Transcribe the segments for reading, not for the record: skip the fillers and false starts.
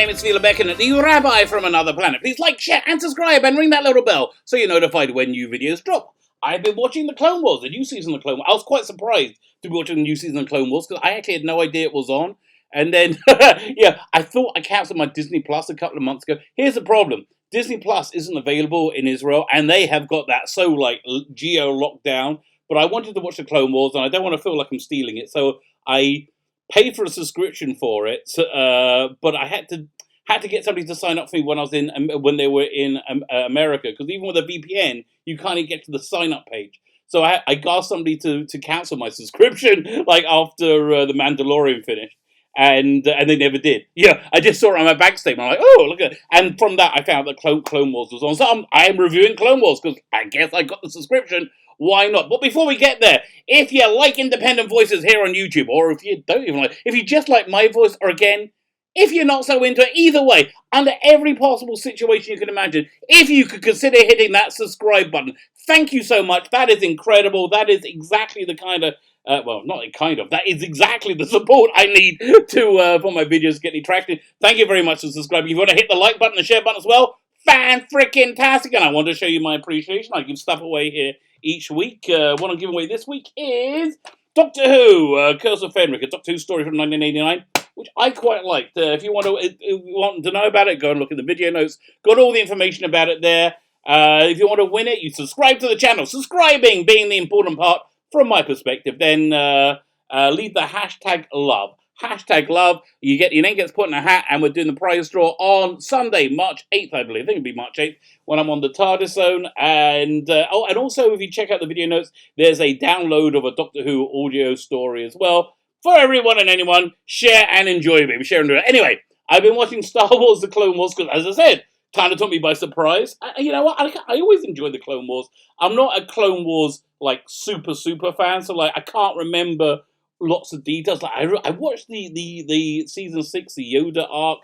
name is Sylvester, the Rabbi from another planet. Please like, share, and subscribe, and ring that little bell so you're notified when new videos drop. I've been watching the Clone Wars, the new season of Clone Wars. I was quite surprised to be watching the new season of Clone Wars because I actually had no idea it was on. And then, yeah, I thought I canceled my Disney Plus a couple of months ago. Here's the problem. Disney Plus isn't available in Israel, and they have got that so, like, geo-locked down. But I wanted to watch the Clone Wars, and I don't want to feel like I'm stealing it, so I paid for a subscription for it, but I had to get somebody to sign up for me when I was when they were in America, because even with a VPN, you kind of get to the sign up page. So I asked somebody to cancel my subscription, like after the Mandalorian finished, and they never did. Yeah, I just saw it on my bank statement. I'm like, oh, look at it. And from that, I found that Clone Wars was on. So I am reviewing Clone Wars because I guess I got the subscription. Why not? But before we get there, if you like independent voices here on YouTube, or if you don't even like, if you just like my voice, or again, if you're not so into it, either way, under every possible situation you can imagine, if you could consider hitting that subscribe button, thank you so much. That is incredible. That is exactly the kind of, that is exactly the support I need to for my videos getting traction. Thank you very much for subscribing. If you want to hit the like button and share button as well, fan-freaking-tastic. And I want to show you my appreciation. I give stuff away here each week. What I'm giving away this week is Doctor Who, Curse of Fenric, a Doctor Who story from 1989, which I quite liked. If you want to know about it, go and look at the video notes. Got all the information about it there. If you want to win it, you subscribe to the channel. Subscribing being the important part from my perspective. Then leave the hashtag love. Hashtag love. Your name gets put in a hat, and we're doing the prize draw on Sunday, March 8th, I believe. I think it'll be March 8th when I'm on the TARDIS zone. And and also, if you check out the video notes, there's a download of a Doctor Who audio story as well for everyone and anyone. Share and enjoy, baby. Share and enjoy. Anyway, I've been watching Star Wars: The Clone Wars because, as I said, kind of took me by surprise. You know what? I always enjoy the Clone Wars. I'm not a Clone Wars like super fan, so like I can't remember lots of details. Like I watched the season 6, the Yoda arc,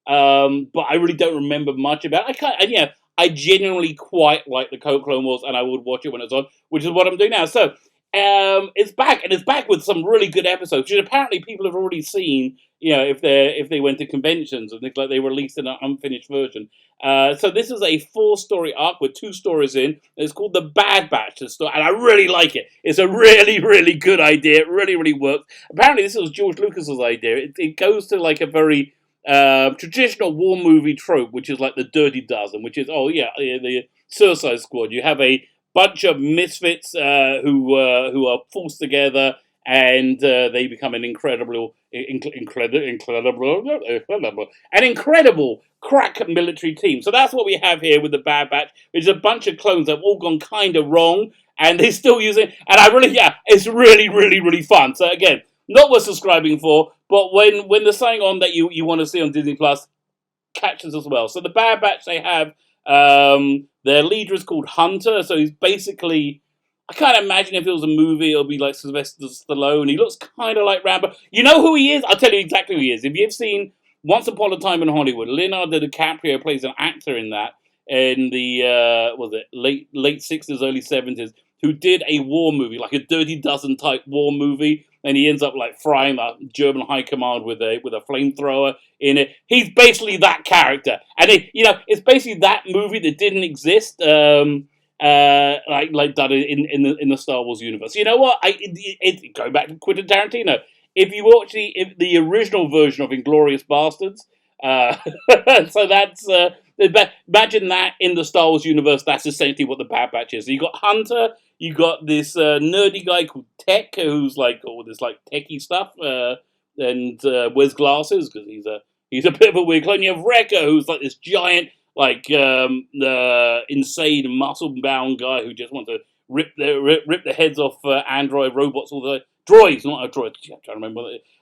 but I really don't remember much about it. I genuinely quite like the Clone Wars, and I would watch it when it's on, which is what I'm doing now. So it's back, and it's back with some really good episodes, which apparently people have already seen. You know, if they went to conventions and things like, they released an unfinished version. So this is a 4-story arc with 2 stories in. It's called The Bad Batch, and I really like it. It's a really good idea. It really works. Apparently this was George Lucas's idea. It goes to like a very traditional war movie trope, which is like the Dirty Dozen, which is the Suicide Squad. You have a bunch of misfits who are forced together, and they become an incredible crack military team. So that's what we have here with the Bad Batch. It's a bunch of clones that have all gone kind of wrong, and they still use it. And it's really fun. So again, not worth subscribing for, but when there's something on that you want to see on Disney Plus, catch us as well. So the Bad Batch, they have their leader is called Hunter. So he's basically, I can't imagine if it was a movie, it'll be like Sylvester Stallone. He looks kind of like Rambo. You know who he is? I'll tell you exactly who he is. If you've seen Once Upon a Time in Hollywood, Leonardo DiCaprio plays an actor in that, in the late 60s, early 70s, who did a war movie, like a Dirty Dozen type war movie, and he ends up like frying the German high command with a flamethrower in it. He's basically that character, and it's basically that movie that didn't exist. Like done in the Star Wars universe. You know what? Going back to Quentin Tarantino. If you watch the original version of Inglourious Bastards, so that's imagine that in the Star Wars universe. That's essentially what the Bad Batch is. So you got Hunter, you got this nerdy guy called Tech, who's like all this like techie stuff, and wears glasses because he's a bit of a weird clone. You have Wrecker, who's like this giant, like insane muscle-bound guy who just wants to rip the heads off android robots all the time. Droids, not a droid. I'm trying to remember.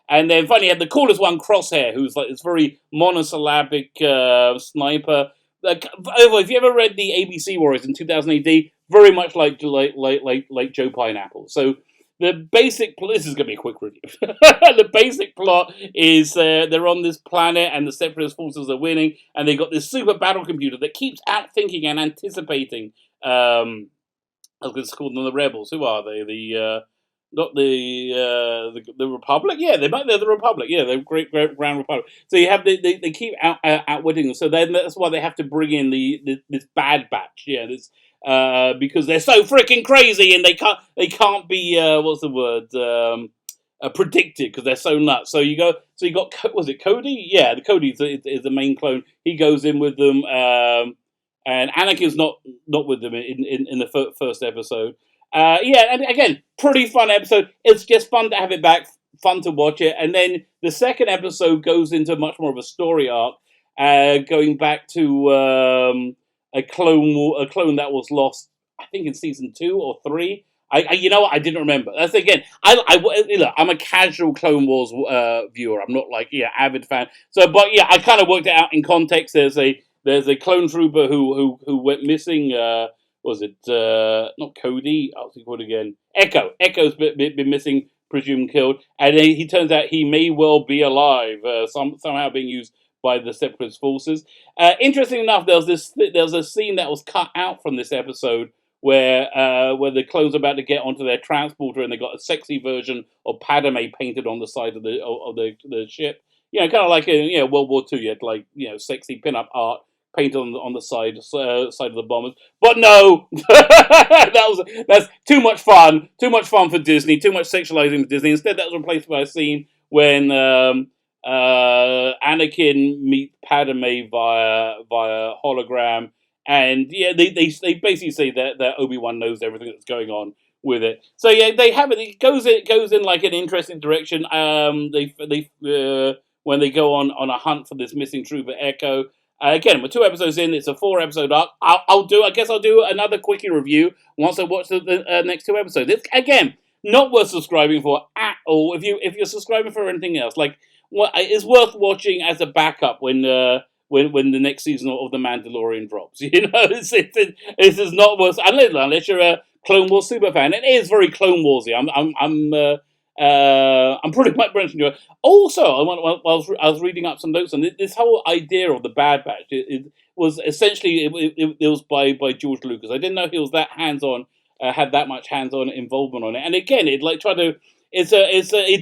And then finally, you had the coolest one, Crosshair, who's like this very monosyllabic sniper. If you ever read the ABC Warriors in 2000 AD, very much like Joe Pineapple. So the basic plot, this is going to be a quick review. The basic plot is they're on this planet and the Separatist forces are winning, and they got this super battle computer that keeps outthinking and anticipating. I was going to call them the rebels. Who are they? not the Republic. Yeah, they're the Republic. Yeah, the Great Grand Republic. So you have they keep outwitting them. So then that's why they have to bring in this Bad Batch. Yeah, this because they're so freaking crazy and they can't be what's the word predicted because they're so nuts. So you got was it Cody? Yeah, the Cody is the main clone. He goes in with them. And Anakin's not with them in the first episode. Yeah, and again, pretty fun episode. It's just fun to have it back, fun to watch it. And then the second episode goes into much more of a story arc, going back to a clone that was lost, I think in season 2 or 3. You know what? I didn't remember. That's again. Look, I'm a casual Clone Wars viewer. I'm not like avid fan. So, but yeah, I kind of worked it out in context. There's a clone trooper who went missing. Was it not Cody? I'll think what again. Echo. Echo's been missing, presumed killed, and he turns out he may well be alive. Somehow being used by the Separatist forces. Interesting enough, there was a scene that was cut out from this episode where the clones are about to get onto their transporter and they got a sexy version of Padme painted on the side of the ship. You know, kind of like World War II. You had like sexy pin-up art painted on the side of the bombers. But no, that's too much fun. Too much fun for Disney. Too much sexualizing for Disney. Instead, that was replaced by a scene when Anakin meets Padme via hologram, and yeah, they basically say that Obi-Wan knows everything that's going on with it. So yeah, they have it. It goes in like an interesting direction. When they go on a hunt for this missing trooper Echo. Again, we're 2 episodes in. It's a 4-episode arc. I guess I'll do another quickie review once I watch the next 2 episodes. It's again not worth subscribing for at all. If you're subscribing for anything else, like it's worth watching as a backup when the next season of The Mandalorian drops. You know, this is not worth unless you're a Clone Wars super fan. It is very Clone Warsy. I'm pretty much into it. Also, I was reading up some notes on this whole idea of the Bad Batch. It was essentially it was by George Lucas. I didn't know he was that hands-on, had that much hands-on involvement on it. And again, it like tried to. It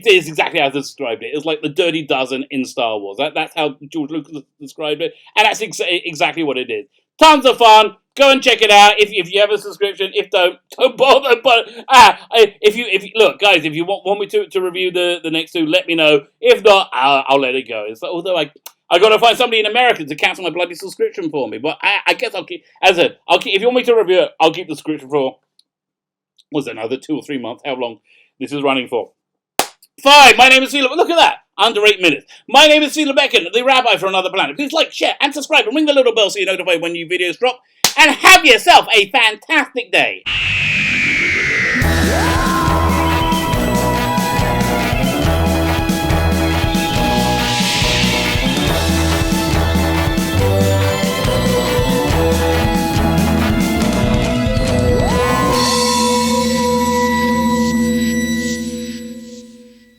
is exactly as I described it. It's like the Dirty Dozen in Star Wars. That's how George Lucas described it, and that's exactly what it is. Tons of fun. Go and check it out if you have a subscription. If don't bother. But if you look, guys, if you want me to review the next 2, let me know. If not, I'll let it go. Although I got to find somebody in America to cancel my bloody subscription for me. But I guess I'll keep. As I said, I'll keep. If you want me to review it, I'll keep the subscription for. Was it another 2 or 3 months? How long this is running for? Fine. My name is Sylvester. Look at that. Under 8 minutes. My name is Sylvester, the Rabbi from another planet. Please like, share, and subscribe, and ring the little bell so you're notified when new videos drop. And have yourself a fantastic day.